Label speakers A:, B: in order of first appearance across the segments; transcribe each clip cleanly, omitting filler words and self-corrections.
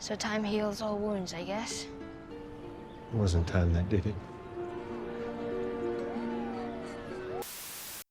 A: So time heals all wounds, I guess.
B: It wasn't time that did it.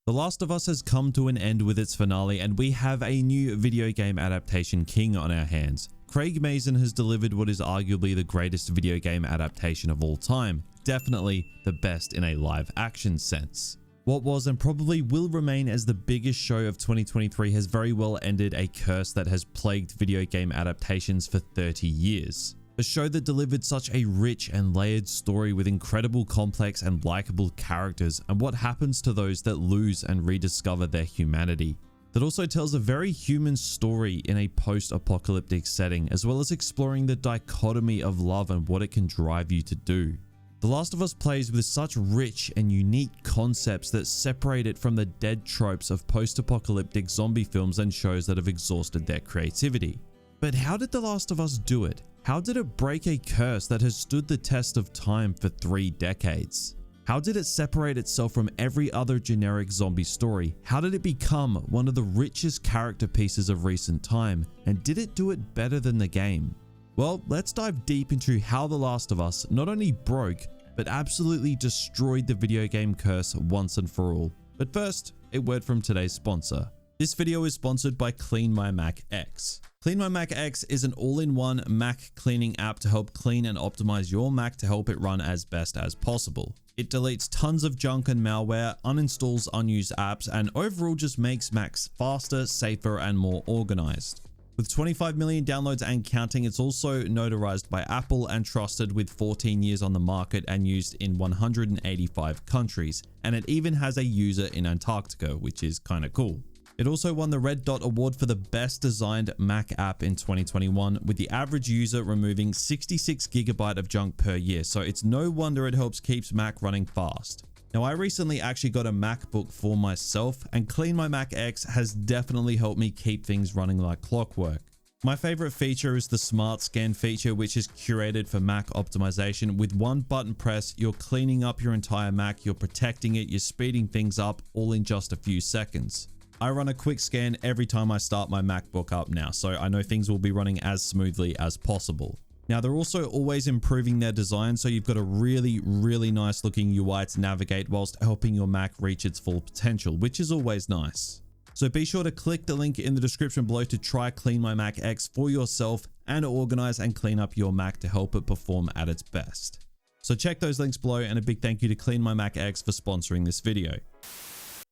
C: The Last of Us has come to an end with its finale, and we have a new video game adaptation king on our hands. Craig Mazin has delivered what is arguably the greatest video game adaptation of all time, definitely the best in a live action sense. What was and probably will remain as the biggest show of 2023 has very well ended a curse that has plagued video game adaptations for 30 years. A show that delivered such a rich and layered story with incredible, complex and likable characters, and what happens to those that lose and rediscover their humanity. That also tells a very human story in a post-apocalyptic setting, as well as exploring the dichotomy of love and what it can drive you to do. The Last of Us plays with such rich and unique concepts that separate it from the dead tropes of post-apocalyptic zombie films and shows that have exhausted their creativity. But how did The Last of Us do it? How did it break a curse that has stood the test of time for 3 decades? How did it separate itself from every other generic zombie story? How did it become one of the richest character pieces of recent time? And did it do it better than the game? Well, let's dive deep into how The Last of Us not only broke, but absolutely destroyed the video game curse once and for all. But first, a word from today's sponsor. This video is sponsored by Clean My Mac X. Clean My Mac X is an all-in-one Mac cleaning app to help clean and optimize your Mac to help it run as best as possible. It deletes tons of junk and malware, uninstalls unused apps, and overall just makes Macs faster, safer, and more organized. With 25 million downloads and counting, it's also notarized by Apple and trusted with 14 years on the market and used in 185 countries. And it even has a user in Antarctica, which is kind of cool. It also won the Red Dot Award for the best designed Mac app in 2021, with the average user removing 66 GB of junk per year. So it's no wonder it helps keeps Mac running fast. Now, I recently actually got a MacBook for myself, and Clean My Mac X has definitely helped me keep things running like clockwork. My favorite feature is the Smart Scan feature, which is curated for Mac optimization. With one button press, you're cleaning up your entire Mac, you're protecting it, you're speeding things up, all in just a few seconds. I run a quick scan every time I start my MacBook up now, so I know things will be running as smoothly as possible. Now, they're also always improving their design, so you've got a really nice looking UI to navigate whilst helping your Mac reach its full potential, which is always nice. So be sure to click the link in the description below to try Clean My Mac X for yourself and organize and clean up your Mac to help it perform at its best. So check those links below, and a big thank you to Clean My Mac X for sponsoring this video.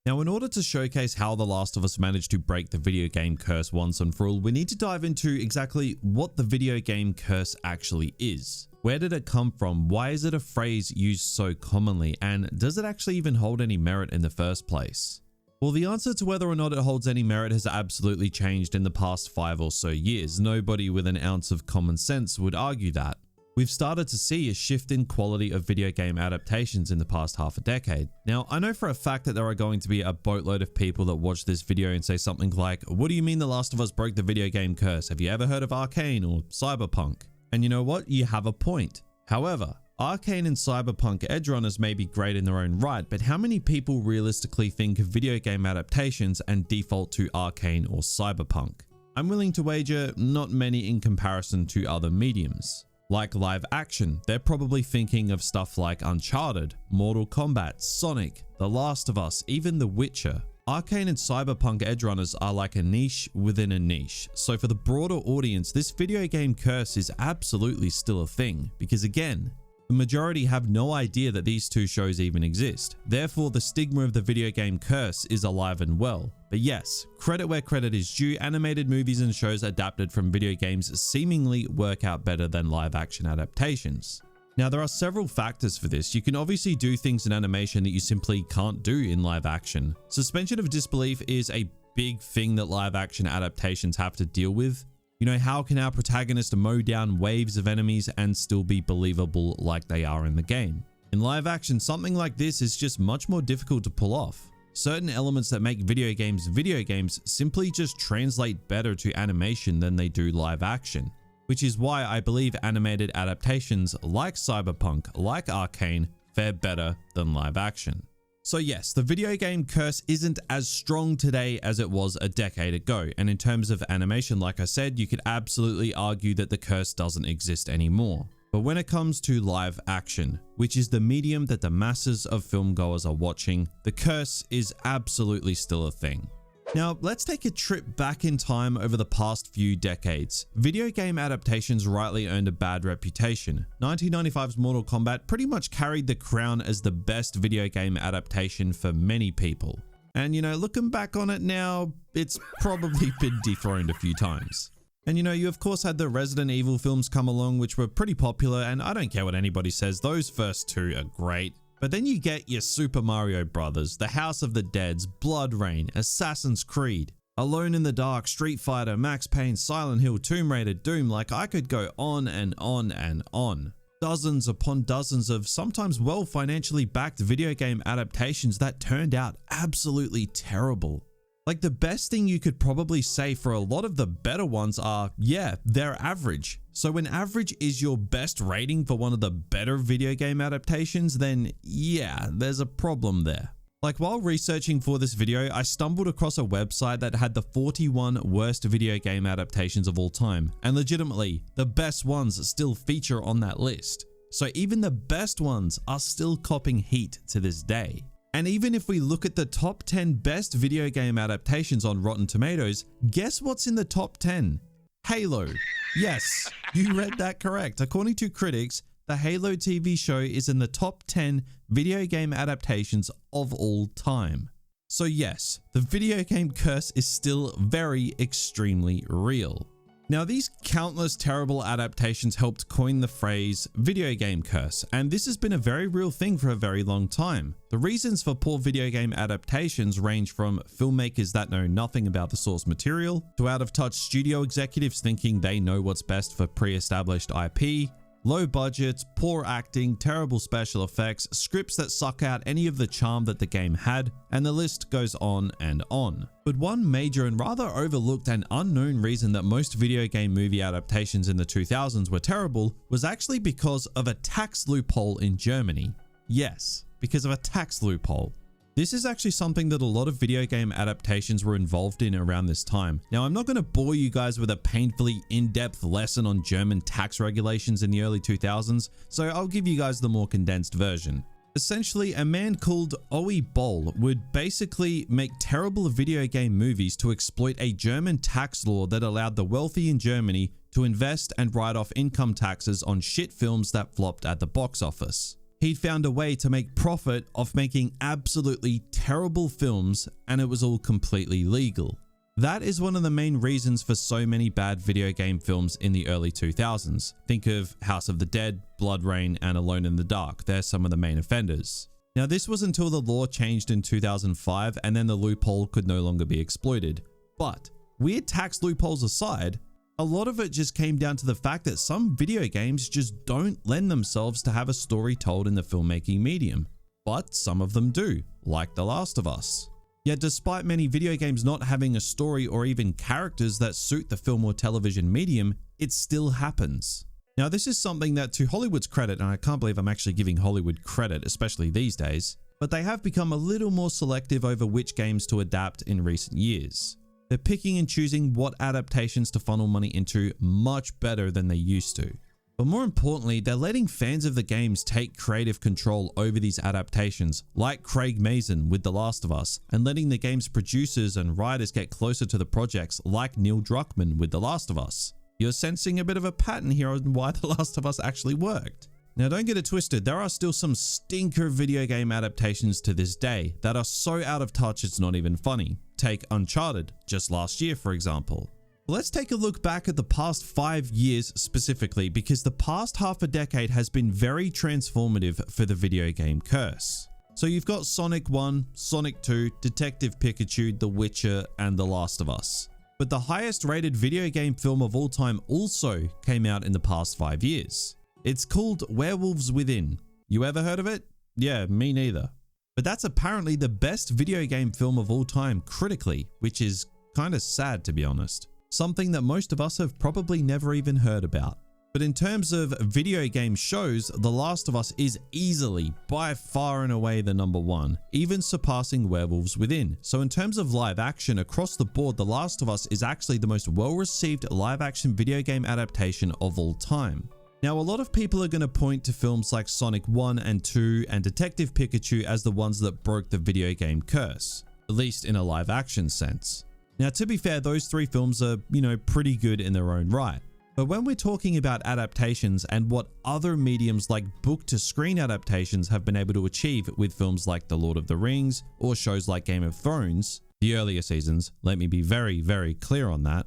C: Now, in order to showcase how The Last of Us managed to break the video game curse once and for all, we need to dive into exactly what the video game curse actually is. Where did it come from? Why is it a phrase used so commonly? And does it actually even hold any merit in the first place? Well, the answer to whether or not it holds any merit has absolutely changed in the past 5 or so years. Nobody with an ounce of common sense would argue that. We've started to see a shift in quality of video game adaptations in the past half a decade. Now, I know for a fact that there are going to be a boatload of people that watch this video and say something like, "What do you mean The Last of Us broke the video game curse? Have you ever heard of Arcane or Cyberpunk?" And you know what? You have a point. However, Arcane and Cyberpunk edgerunners may be great in their own right, but how many people realistically think of video game adaptations and default to Arcane or Cyberpunk? I'm willing to wager not many in comparison to other mediums. Like live action, they're probably thinking of stuff like Uncharted, Mortal Kombat, Sonic, The Last of Us, even The Witcher. Arcane and Cyberpunk edgerunners are like a niche within a niche. So for the broader audience, this video game curse is absolutely still a thing, because again, the majority have no idea that these two shows even exist. Therefore, the stigma of the video game curse is alive and well. But yes, credit where credit is due, animated movies and shows adapted from video games seemingly work out better than live action adaptations. Now, there are several factors for this. You can obviously do things in animation that you simply can't do in live action. Suspension of disbelief is a big thing that live action adaptations have to deal with. You know, how can our protagonist mow down waves of enemies and still be believable like they are in the game? In live action, something like this is just much more difficult to pull off. Certain elements that make video games simply just translate better to animation than they do live action, which is why I believe animated adaptations like Cyberpunk, like Arcane, fare better than live action. So yes, the video game curse isn't as strong today as it was a decade ago, and in terms of animation, like I said, you could absolutely argue that the curse doesn't exist anymore. But when it comes to live action, which is the medium that the masses of filmgoers are watching, the curse is absolutely still a thing. Now, let's take a trip back in time over the past few decades. Video game adaptations rightly earned a bad reputation. 1995's Mortal Kombat pretty much carried the crown as the best video game adaptation for many people. And you know, looking back on it now, it's probably been dethroned a few times. And you know, you of course had the Resident Evil films come along, which were pretty popular, and I don't care what anybody says, those first two are great. But then you get your Super Mario Brothers, The House of the Deads, Blood Rain, Assassin's Creed, Alone in the Dark, Street Fighter, Max Payne, Silent Hill, Tomb Raider, Doom. Like, I could go on and on and on. Dozens upon dozens of sometimes well financially backed video game adaptations that turned out absolutely terrible. Like, the best thing you could probably say for a lot of the better ones are, yeah, they're average. So when average is your best rating for one of the better video game adaptations, then yeah, there's a problem there. Like, while researching for this video, I stumbled across a website that had the 41 worst video game adaptations of all time, and legitimately, the best ones still feature on that list. So even the best ones are still copping heat to this day. And even if we look at the top 10 best video game adaptations on Rotten Tomatoes, guess what's in the top 10? Halo. Yes, you read that correct. According to critics, the Halo TV show is in the top 10 video game adaptations of all time. So yes, the video game curse is still very extremely real. Now, these countless terrible adaptations helped coin the phrase video game curse, and this has been a very real thing for a very long time. The reasons for poor video game adaptations range from filmmakers that know nothing about the source material, to out-of-touch studio executives thinking they know what's best for pre-established IP, low budgets, poor acting, terrible special effects, scripts that suck out any of the charm that the game had, and the list goes on and on. But one major and rather overlooked and unknown reason that most video game movie adaptations in the 2000s were terrible was actually because of a tax loophole in Germany. Yes, because of a tax loophole. This is actually something that a lot of video game adaptations were involved in around this time. Now, I'm not going to bore you guys with a painfully in-depth lesson on German tax regulations in the early 2000s, so I'll give you guys the more condensed version. Essentially, a man called Uwe Boll would basically make terrible video game movies to exploit a German tax law that allowed the wealthy in Germany to invest and write off income taxes on shit films that flopped at the box office. He'd found a way to make profit off making absolutely terrible films, and it was all completely legal. That is one of the main reasons for so many bad video game films in the early 2000s. Think of House of the Dead, Blood Rain, and Alone in the Dark. They're some of the main offenders. Now, this was until the law changed in 2005, and then the loophole could no longer be exploited. But weird tax loopholes aside, a lot of it just came down to the fact that some video games just don't lend themselves to have a story told in the filmmaking medium. But some of them do, like The Last of Us. Yet despite many video games not having a story or even characters that suit the film or television medium, it still happens. Now, this is something that, to Hollywood's credit, and I can't believe I'm actually giving Hollywood credit, especially these days, but they have become a little more selective over which games to adapt in recent years. They're picking and choosing what adaptations to funnel money into much better than they used to. But more importantly, they're letting fans of the games take creative control over these adaptations, like Craig Mazin with The Last of Us, and letting the game's producers and writers get closer to the projects, like Neil Druckmann with The Last of Us. You're sensing a bit of a pattern here on why The Last of Us actually worked. Now, don't get it twisted, there are still some stinker video game adaptations to this day that are so out of touch it's not even funny. Take Uncharted, just last year for example. Let's take a look back at the past 5 years specifically, because the past half a decade has been very transformative for the video game curse. So you've got Sonic 1, Sonic 2, Detective Pikachu, The Witcher, and The Last of Us. But the highest rated video game film of all time also came out in the past 5 years. It's called Werewolves Within. You ever heard of it? Yeah, me neither. But that's apparently the best video game film of all time critically, which is kind of sad to be honest. Something that most of us have probably never even heard about. But in terms of video game shows, The Last of Us is easily, by far and away, the number one, even surpassing Werewolves Within. So in terms of live action across the board, The Last of Us is actually the most well-received live action video game adaptation of all time. Now, a lot of people are going to point to films like Sonic 1 and 2 and Detective Pikachu as the ones that broke the video game curse, at least in a live action sense. Now, to be fair, those three films are, pretty good in their own right. But when we're talking about adaptations and what other mediums like book-to-screen adaptations have been able to achieve with films like The Lord of the Rings or shows like Game of Thrones, the earlier seasons, let me be very, very clear on that.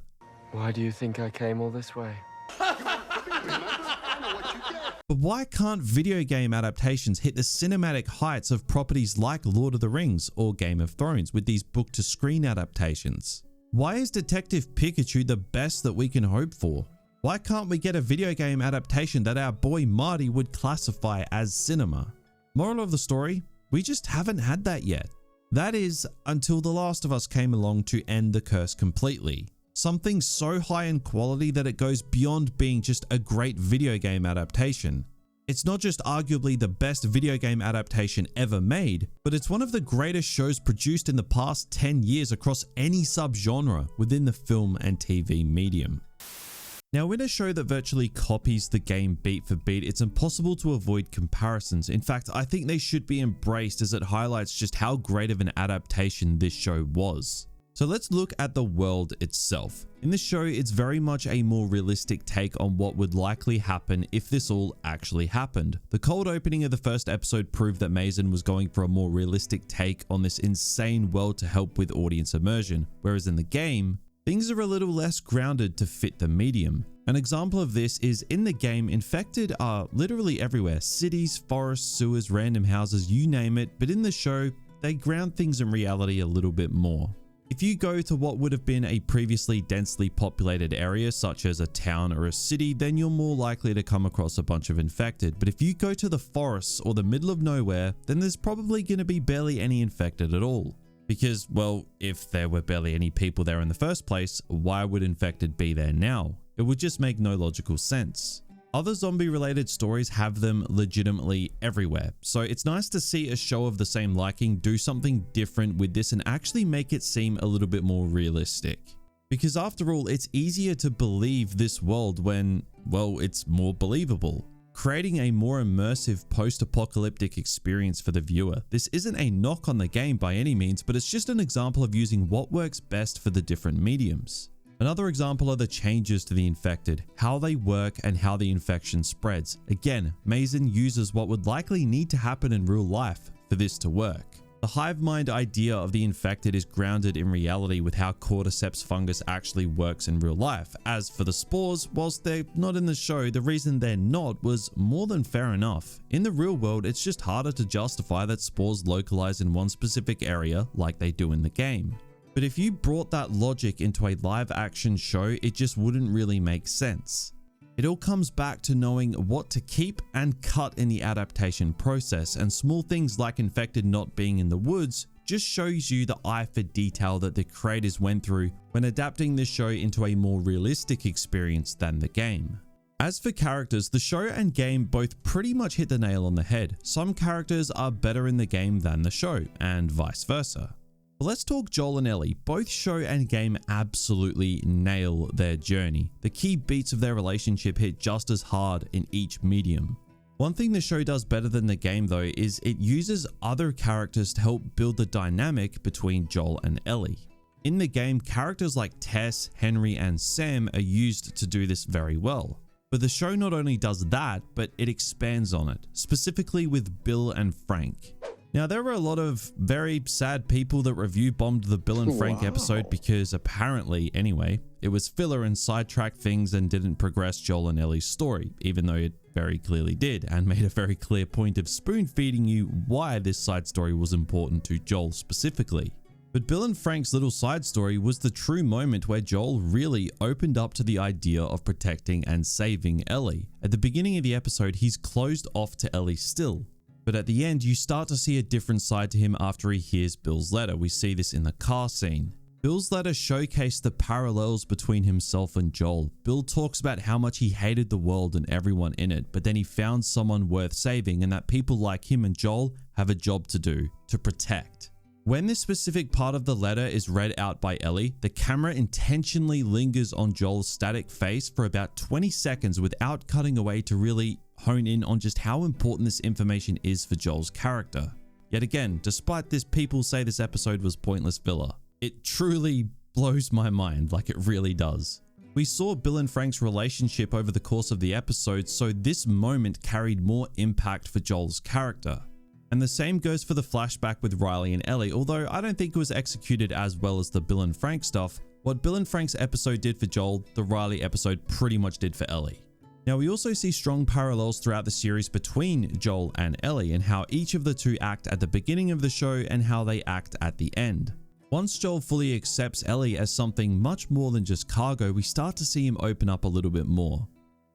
D: Why do you think I came all this way?
C: But why can't video game adaptations hit the cinematic heights of properties like Lord of the Rings or Game of Thrones with these book-to-screen adaptations? Why is Detective Pikachu the best that we can hope for? Why can't we get a video game adaptation that our boy Marty would classify as cinema? Moral of the story, we just haven't had that yet. That is, until The Last of Us came along to end the curse completely. Something so high in quality that it goes beyond being just a great video game adaptation. It's not just arguably the best video game adaptation ever made, but it's one of the greatest shows produced in the past 10 years across any subgenre within the film and TV medium. Now, in a show that virtually copies the game beat for beat, it's impossible to avoid comparisons. In fact, I think they should be embraced as it highlights just how great of an adaptation this show was. So let's look at the world itself. In the show, it's very much a more realistic take on what would likely happen if this all actually happened. The cold opening of the first episode proved that Mazin was going for a more realistic take on this insane world to help with audience immersion, whereas in the game, things are a little less grounded to fit the medium. An example of this is in the game, infected are literally everywhere. Cities, forests, sewers, random houses, you name it. But in the show, they ground things in reality a little bit more. If you go to what would have been a previously densely populated area, such as a town or a city, then you're more likely to come across a bunch of infected. But if you go to the forests or the middle of nowhere, then there's probably going to be barely any infected at all. Because, well, if there were barely any people there in the first place, why would infected be there now? It would just make no logical sense. Other zombie-related stories have them legitimately everywhere, so it's nice to see a show of the same liking do something different with this and actually make it seem a little bit more realistic. Because after all, it's easier to believe this world when, well, it's more believable. Creating a more immersive post-apocalyptic experience for the viewer. This isn't a knock on the game by any means, but it's just an example of using what works best for the different mediums. Another example are the changes to the infected, how they work and how the infection spreads. Again, Mazin uses what would likely need to happen in real life for this to work. The hive mind idea of the infected is grounded in reality with how cordyceps fungus actually works in real life. As for the spores, whilst they're not in the show, the reason they're not was more than fair enough. In the real world, it's just harder to justify that spores localize in one specific area like they do in the game. But if you brought that logic into a live action show, it just wouldn't really make sense. It all comes back to knowing what to keep and cut in the adaptation process, and small things like infected not being in the woods just shows you the eye for detail that the creators went through when adapting this show into a more realistic experience than the game. As for characters, the show and game both pretty much hit the nail on the head. Some characters are better in the game than the show, and vice versa. But let's talk Joel and Ellie. Both show and game absolutely nail their journey. The key beats of their relationship hit just as hard in each medium. One thing the show does better than the game though is it uses other characters to help build the dynamic between Joel and Ellie. In the game, characters like Tess, Henry, and Sam are used to do this very well. But the show not only does that, but it expands on it, specifically with Bill and Frank. Now, there were a lot of very sad people that review bombed the Bill and Frank episode because apparently, anyway, it was filler and sidetracked things and didn't progress Joel and Ellie's story, even though it very clearly did and made a very clear point of spoon-feeding you why this side story was important to Joel specifically. But Bill and Frank's little side story was the true moment where Joel really opened up to the idea of protecting and saving Ellie. At the beginning of the episode, he's closed off to Ellie still. But at the end, you start to see a different side to him after he hears Bill's letter. We see this in the car scene. Bill's letter showcased the parallels between himself and Joel. Bill talks about how much he hated the world and everyone in it, but then he found someone worth saving and that people like him and Joel have a job to do, to protect. When this specific part of the letter is read out by Ellie, the camera intentionally lingers on Joel's static face for about 20 seconds without cutting away to really hone in on just how important this information is for Joel's character. Yet again, despite this, people say this episode was pointless filler. It truly blows my mind, like it really does. We saw Bill and Frank's relationship over the course of the episode, so this moment carried more impact for Joel's character. And the same goes for the flashback with Riley and Ellie, although I don't think it was executed as well as the Bill and Frank stuff. What Bill and Frank's episode did for Joel, the Riley episode pretty much did for Ellie. Now we also see strong parallels throughout the series between Joel and Ellie and how each of the two act at the beginning of the show and how they act at the end. Once Joel fully accepts Ellie as something much more than just cargo, we start to see him open up a little bit more.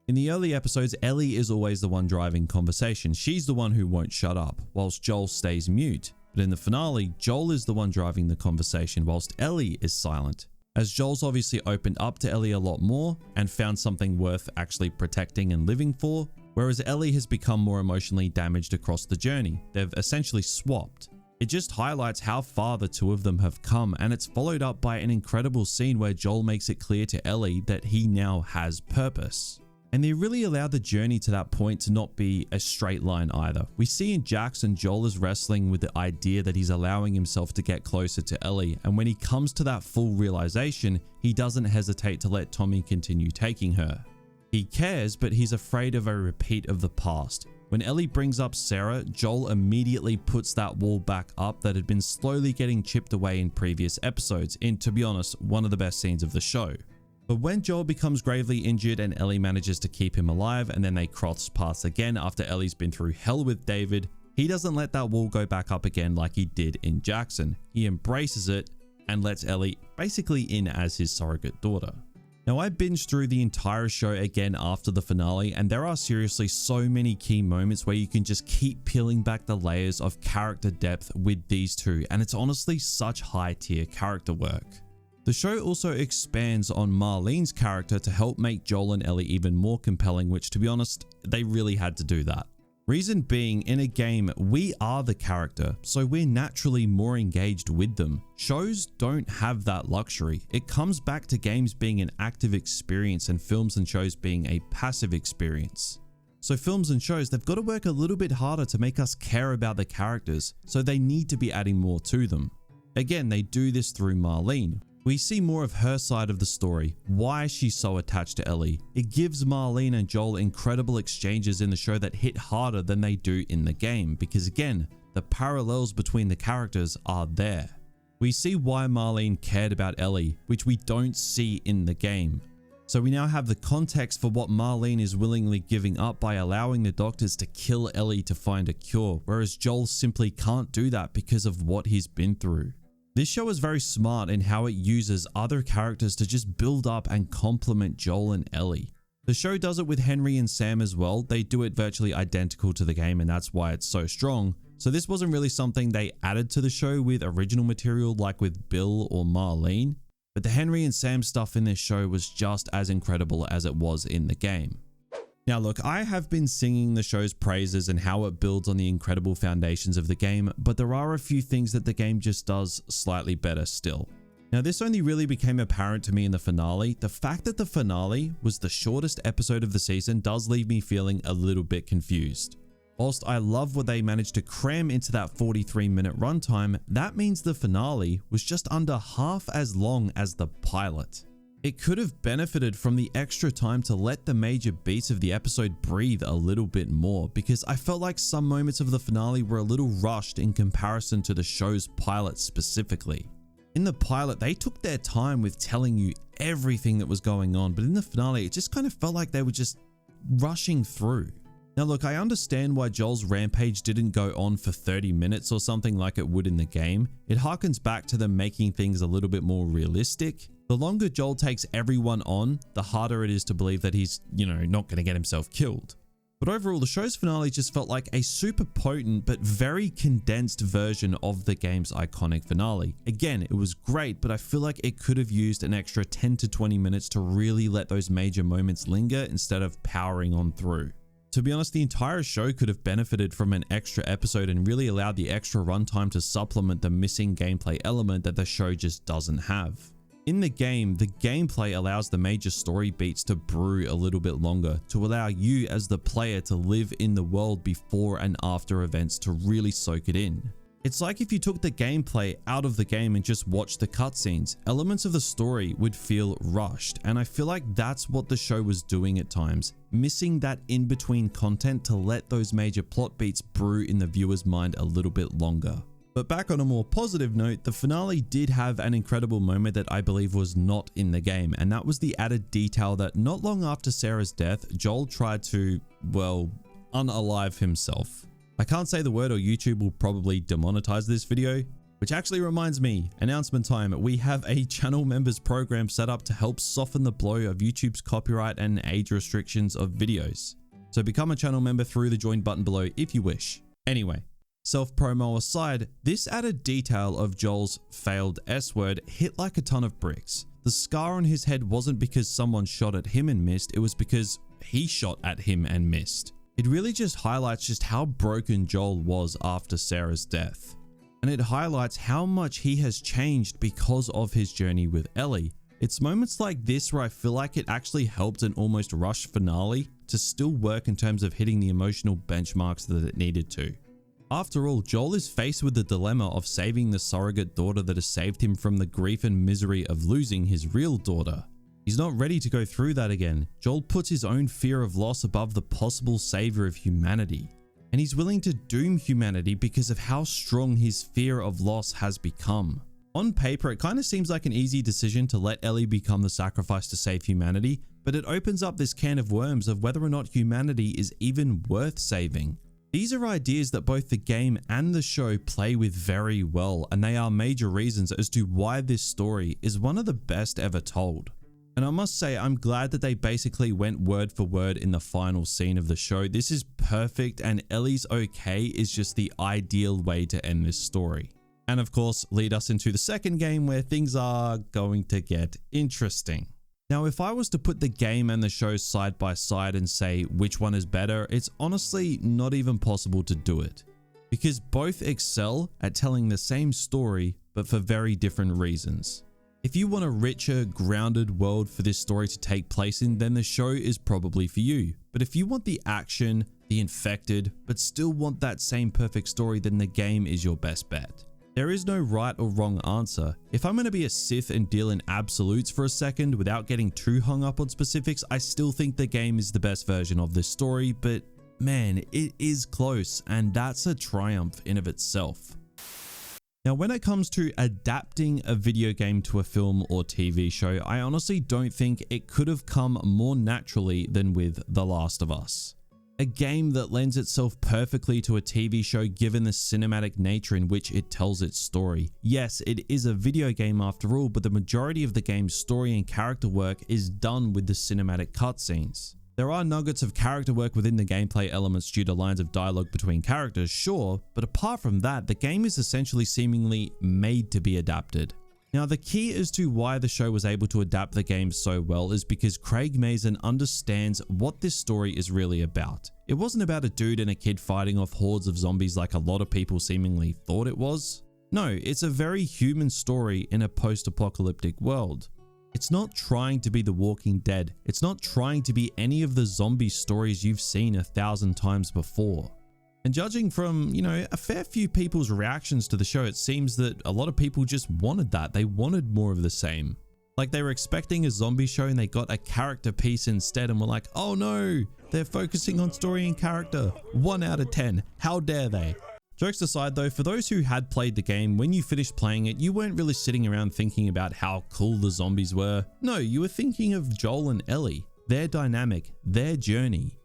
C: In the early episodes, Ellie is always the one driving conversation. She's the one who won't shut up, whilst Joel stays mute. But in the finale, Joel is the one driving the conversation, whilst Ellie is silent. As Joel's obviously opened up to Ellie a lot more and found something worth actually protecting and living for, whereas Ellie has become more emotionally damaged across the journey. They've essentially swapped. It just highlights how far the two of them have come, and it's followed up by an incredible scene where Joel makes it clear to Ellie that he now has purpose. And they really allowed the journey to that point to not be a straight line either. We see in Jackson, Joel is wrestling with the idea that he's allowing himself to get closer to Ellie, and when he comes to that full realization, he doesn't hesitate to let Tommy continue taking her. He cares, but he's afraid of a repeat of the past. When Ellie brings up Sarah, Joel immediately puts that wall back up that had been slowly getting chipped away in previous episodes, in, to be honest, one of the best scenes of the show. But when Joel becomes gravely injured and Ellie manages to keep him alive and then they cross paths again after Ellie's been through hell with David, he doesn't let that wall go back up again like he did in Jackson. He embraces it and lets Ellie basically in as his surrogate daughter. Now I binged through the entire show again after the finale, and there are seriously so many key moments where you can just keep peeling back the layers of character depth with these two, and it's honestly such high tier character work. The show also expands on Marlene's character to help make Joel and Ellie even more compelling, which, to be honest, they really had to do that. Reason being, in a game, we are the character, so we're naturally more engaged with them. Shows don't have that luxury. It comes back to games being an active experience and films and shows being a passive experience. So films and shows, they've got to work a little bit harder to make us care about the characters, so they need to be adding more to them. Again, they do this through Marlene. We see more of her side of the story, why she's so attached to Ellie. It gives Marlene and Joel incredible exchanges in the show that hit harder than they do in the game, because again, the parallels between the characters are there. We see why Marlene cared about Ellie, which we don't see in the game. So we now have the context for what Marlene is willingly giving up by allowing the doctors to kill Ellie to find a cure, whereas Joel simply can't do that because of what he's been through. This show is very smart in how it uses other characters to just build up and complement Joel and Ellie. The show does it with Henry and Sam as well. They do it virtually identical to the game, and that's why it's so strong. So this wasn't really something they added to the show with original material like with Bill or Marlene, but the Henry and Sam stuff in this show was just as incredible as it was in the game. Now look, I have been singing the show's praises and how it builds on the incredible foundations of the game, but there are a few things that the game just does slightly better still. Now this only really became apparent to me in the finale. The fact that the finale was the shortest episode of the season does leave me feeling a little bit confused. Whilst I love what they managed to cram into that 43-minute runtime, that means the finale was just under half as long as the pilot. It could have benefited from the extra time to let the major beats of the episode breathe a little bit more, because I felt like some moments of the finale were a little rushed in comparison to the show's pilot specifically. In the pilot, they took their time with telling you everything that was going on, but in the finale, it just kind of felt like they were just rushing through. Now look, I understand why Joel's rampage didn't go on for 30 minutes or something like it would in the game. It harkens back to them making things a little bit more realistic. The longer Joel takes everyone on, the harder it is to believe that he's, not going to get himself killed. But overall, the show's finale just felt like a super potent but very condensed version of the game's iconic finale. Again, it was great, but I feel like it could have used an extra 10 to 20 minutes to really let those major moments linger instead of powering on through. To be honest, the entire show could have benefited from an extra episode and really allowed the extra runtime to supplement the missing gameplay element that the show just doesn't have. In the game, the gameplay allows the major story beats to brew a little bit longer to allow you as the player to live in the world before and after events to really soak it in. It's like if you took the gameplay out of the game and just watched the cutscenes, elements of the story would feel rushed, and I feel like that's what the show was doing at times, missing that in-between content to let those major plot beats brew in the viewer's mind a little bit longer. But back on a more positive note, the finale did have an incredible moment that I believe was not in the game, and that was the added detail that not long after Sarah's death, Joel tried to, well, unalive himself. I can't say the word or YouTube will probably demonetize this video, which actually reminds me, announcement time, we have a channel members program set up to help soften the blow of YouTube's copyright and age restrictions of videos. So become a channel member through the join button below if you wish. Anyway, self-promo aside, this added detail of Joel's failed S-word hit like a ton of bricks. The scar on his head wasn't because someone shot at him and missed, it was because he shot at him and missed. It really just highlights just how broken Joel was after Sarah's death. And it highlights how much he has changed because of his journey with Ellie. It's moments like this where I feel like it actually helped an almost rushed finale to still work in terms of hitting the emotional benchmarks that it needed to. After all, Joel is faced with the dilemma of saving the surrogate daughter that has saved him from the grief and misery of losing his real daughter. He's not ready to go through that again. Joel puts his own fear of loss above the possible savior of humanity. And he's willing to doom humanity because of how strong his fear of loss has become. On paper, it kind of seems like an easy decision to let Ellie become the sacrifice to save humanity, but it opens up this can of worms of whether or not humanity is even worth saving. These are ideas that both the game and the show play with very well, and they are major reasons as to why this story is one of the best ever told. And I must say, I'm glad that they basically went word for word in the final scene of the show. This is perfect, and Ellie's okay is just the ideal way to end this story. And of course, lead us into the second game where things are going to get interesting. Now, if I was to put the game and the show side by side and say which one is better, it's honestly not even possible to do it. Because both excel at telling the same story, but for very different reasons. If you want a richer, grounded world for this story to take place in, then the show is probably for you. But if you want the action, the infected, but still want that same perfect story, then the game is your best bet. There is no right or wrong answer. If I'm going to be a Sith and deal in absolutes for a second without getting too hung up on specifics, I still think the game is the best version of this story, but man, it is close, and that's a triumph in of itself. Now, when it comes to adapting a video game to a film or TV show, I honestly don't think it could have come more naturally than with The Last of Us. A game that lends itself perfectly to a TV show given the cinematic nature in which it tells its story. Yes, it is a video game after all, but the majority of the game's story and character work is done with the cinematic cutscenes. There are nuggets of character work within the gameplay elements due to lines of dialogue between characters, sure, but apart from that, the game is essentially seemingly made to be adapted. Now, the key as to why the show was able to adapt the game so well is because Craig Mazin understands what this story is really about. It wasn't about a dude and a kid fighting off hordes of zombies like a lot of people seemingly thought it was. No, it's a very human story in a post-apocalyptic world. It's not trying to be The Walking Dead. It's not trying to be any of the zombie stories you've seen 1,000 times before. And judging from, a fair few people's reactions to the show, it seems that a lot of people just wanted that. They wanted more of the same. Like they were expecting a zombie show and they got a character piece instead and were like, oh no, they're focusing on story and character. 1 out of 10. How dare they? Jokes aside though, for those who had played the game, when you finished playing it, you weren't really sitting around thinking about how cool the zombies were. No, you were thinking of Joel and Ellie, their dynamic, their journey,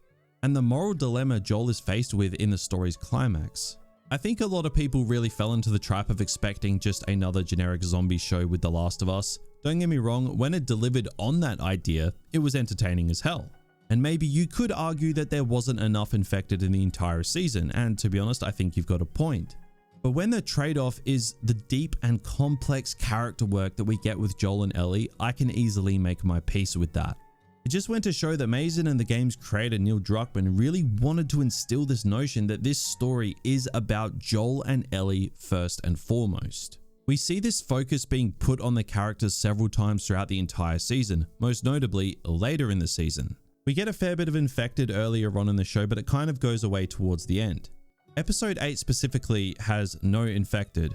C: and the moral dilemma Joel is faced with in the story's climax. I think a lot of people really fell into the trap of expecting just another generic zombie show with The Last of Us. Don't get me wrong, when it delivered on that idea, it was entertaining as hell. And maybe you could argue that there wasn't enough infected in the entire season, and to be honest, I think you've got a point. But when the trade-off is the deep and complex character work that we get with Joel and Ellie, I can easily make my peace with that. It just went to show that Mazin and the game's creator Neil Druckmann really wanted to instill this notion that this story is about Joel and Ellie first and foremost. We see this focus being put on the characters several times throughout the entire season, most notably later in the season. We get a fair bit of infected earlier on in the show, but it kind of goes away towards the end. Episode 8 specifically has no infected.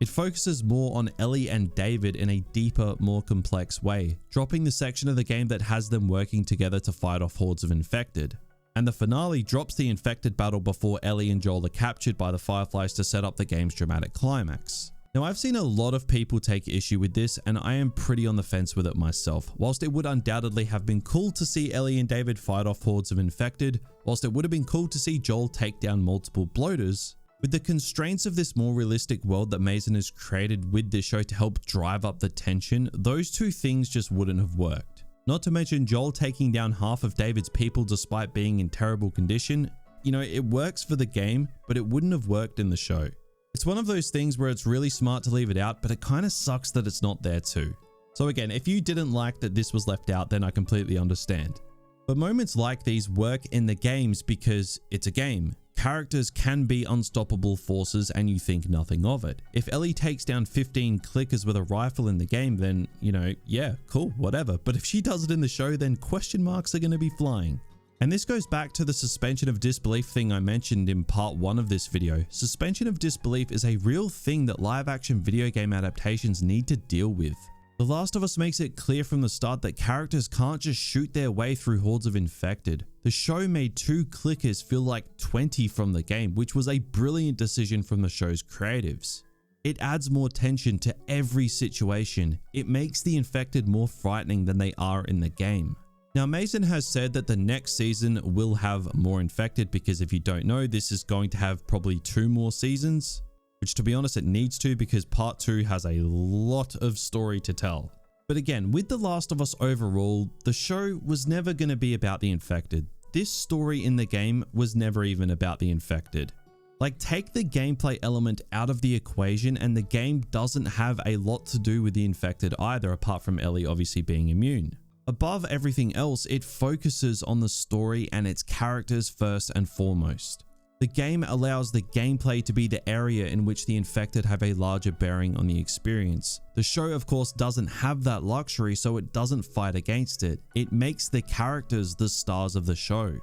C: It focuses more on Ellie and David in a deeper, more complex way, dropping the section of the game that has them working together to fight off hordes of infected. And the finale drops the infected battle before Ellie and Joel are captured by the Fireflies to set up the game's dramatic climax. Now, I've seen a lot of people take issue with this, and I am pretty on the fence with it myself. Whilst it would undoubtedly have been cool to see Ellie and David fight off hordes of infected, whilst it would have been cool to see Joel take down multiple bloaters, with the constraints of this more realistic world that Mazin has created with this show to help drive up the tension, those two things just wouldn't have worked. Not to mention Joel taking down half of David's people despite being in terrible condition. You know, it works for the game, but it wouldn't have worked in the show. It's one of those things where it's really smart to leave it out, but it kind of sucks that it's not there too. So again, if you didn't like that this was left out, then I completely understand. But moments like these work in the games because it's a game. Characters can be unstoppable forces and you think nothing of it. If Ellie takes down 15 clickers with a rifle in the game, then, you know, yeah, cool, whatever. But if she does it in the show, then question marks are going to be flying. And this goes back to the suspension of disbelief thing I mentioned in part 1 of this video. Suspension of disbelief is a real thing that live action video game adaptations need to deal with. The Last of Us makes it clear from the start that characters can't just shoot their way through hordes of infected. The show made 2 clickers feel like 20 from the game, which was a brilliant decision from the show's creatives. It adds more tension to every situation. It makes the infected more frightening than they are in the game. Now, Mazin has said that the next season will have more infected because if you don't know, this is going to have probably 2 more seasons. Which, to be honest, it needs to because part 2 has a lot of story to tell. But again, with The Last of Us overall, the show was never going to be about the infected. This story in the game was never even about the infected. Like, take the gameplay element out of the equation and the game doesn't have a lot to do with the infected either, apart from Ellie obviously being immune. Above everything else, it focuses on the story and its characters first and foremost. The game allows the gameplay to be the area in which the infected have a larger bearing on the experience. The show, of course, doesn't have that luxury, so it doesn't fight against it. It makes the characters the stars of the show.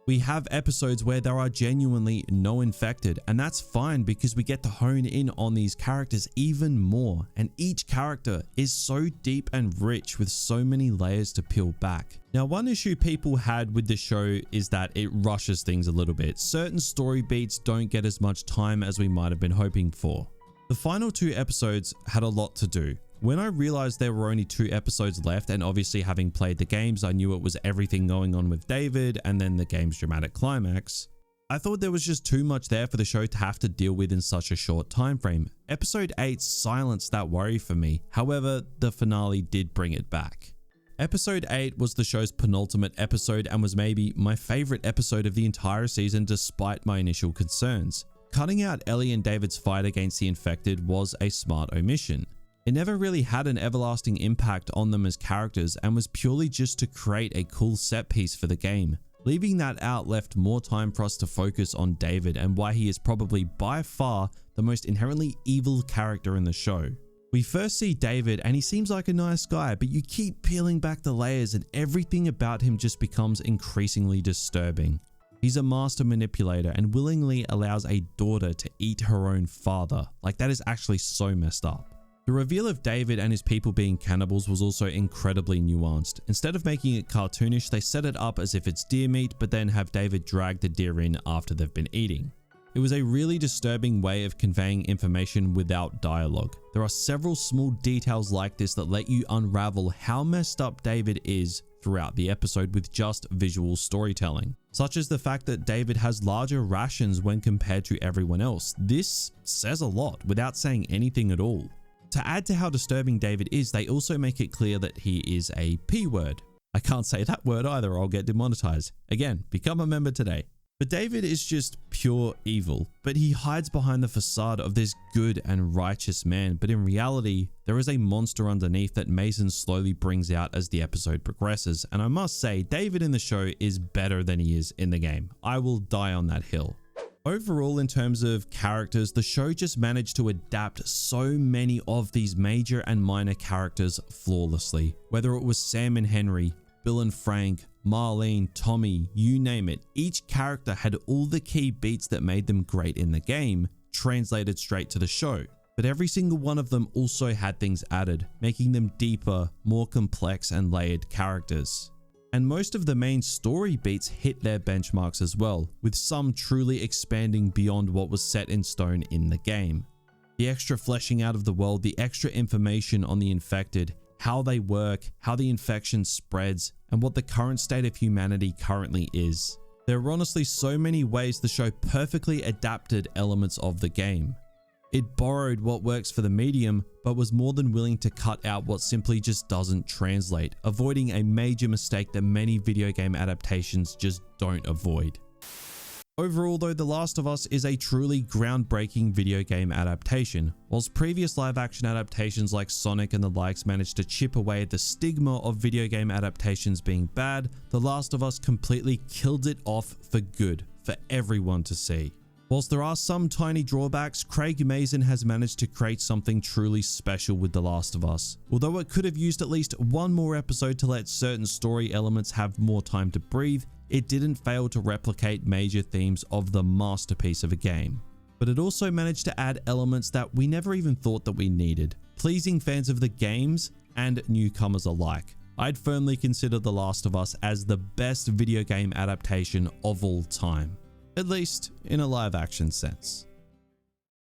C: We have episodes where there are genuinely no infected, and that's fine because we get to hone in on these characters even more, and each character is so deep and rich with so many layers to peel back. Now, one issue people had with the show is that it rushes things a little bit. Certain story beats don't get as much time as we might have been hoping for. The final 2 episodes had a lot to do. When I realized there were only 2 episodes left, and obviously having played the games, I knew it was everything going on with David and then the game's dramatic climax. I thought there was just too much there for the show to have to deal with in such a short time frame. Episode 8 silenced that worry for me. However, the finale did bring it back. Episode 8 was the show's penultimate episode and was maybe my favorite episode of the entire season despite my initial concerns. Cutting out Ellie and David's fight against the infected was a smart omission. It never really had an everlasting impact on them as characters and was purely just to create a cool set piece for the game. Leaving that out left more time for us to focus on David and why he is probably by far the most inherently evil character in the show. We first see David and he seems like a nice guy, but you keep peeling back the layers and everything about him just becomes increasingly disturbing. He's a master manipulator and willingly allows a daughter to eat her own father. Like, that is actually so messed up. The reveal of David and his people being cannibals was also incredibly nuanced. Instead of making it cartoonish, they set it up as if it's deer meat, but then have David drag the deer in after they've been eating. It was a really disturbing way of conveying information without dialogue. There are several small details like this that let you unravel how messed up David is throughout the episode with just visual storytelling, such as the fact that David has larger rations when compared to everyone else. This says a lot without saying anything at all. To add to how disturbing David is, they also make it clear that he is a P-word. I can't say that word either or I'll get demonetized. Again, become a member today. But David is just pure evil, but he hides behind the facade of this good and righteous man, but in reality, there is a monster underneath that Mazin slowly brings out as the episode progresses, and I must say, David in the show is better than he is in the game. I will die on that hill. Overall, in terms of characters, the show just managed to adapt so many of these major and minor characters flawlessly. Whether it was Sam and Henry, Bill and Frank, Marlene, Tommy, you name it, each character had all the key beats that made them great in the game, translated straight to the show. But every single one of them also had things added, making them deeper, more complex and layered characters. And most of the main story beats hit their benchmarks as well, with some truly expanding beyond what was set in stone in the game. The extra fleshing out of the world, the extra information on the infected, how they work, how the infection spreads, and what the current state of humanity currently is. There are honestly so many ways the show perfectly adapted elements of the game. It borrowed what works for the medium, but was more than willing to cut out what simply just doesn't translate, avoiding a major mistake that many video game adaptations just don't avoid. Overall though, The Last of Us is a truly groundbreaking video game adaptation. Whilst previous live action adaptations like Sonic and the likes managed to chip away at the stigma of video game adaptations being bad, The Last of Us completely killed it off for good, for everyone to see. Whilst there are some tiny drawbacks, Craig Mazin has managed to create something truly special with The Last of Us. Although it could have used at least one more episode to let certain story elements have more time to breathe, it didn't fail to replicate major themes of the masterpiece of a game. But it also managed to add elements that we never even thought that we needed, pleasing fans of the games and newcomers alike. I'd firmly consider The Last of Us as the best video game adaptation of all time. At least in a live action sense.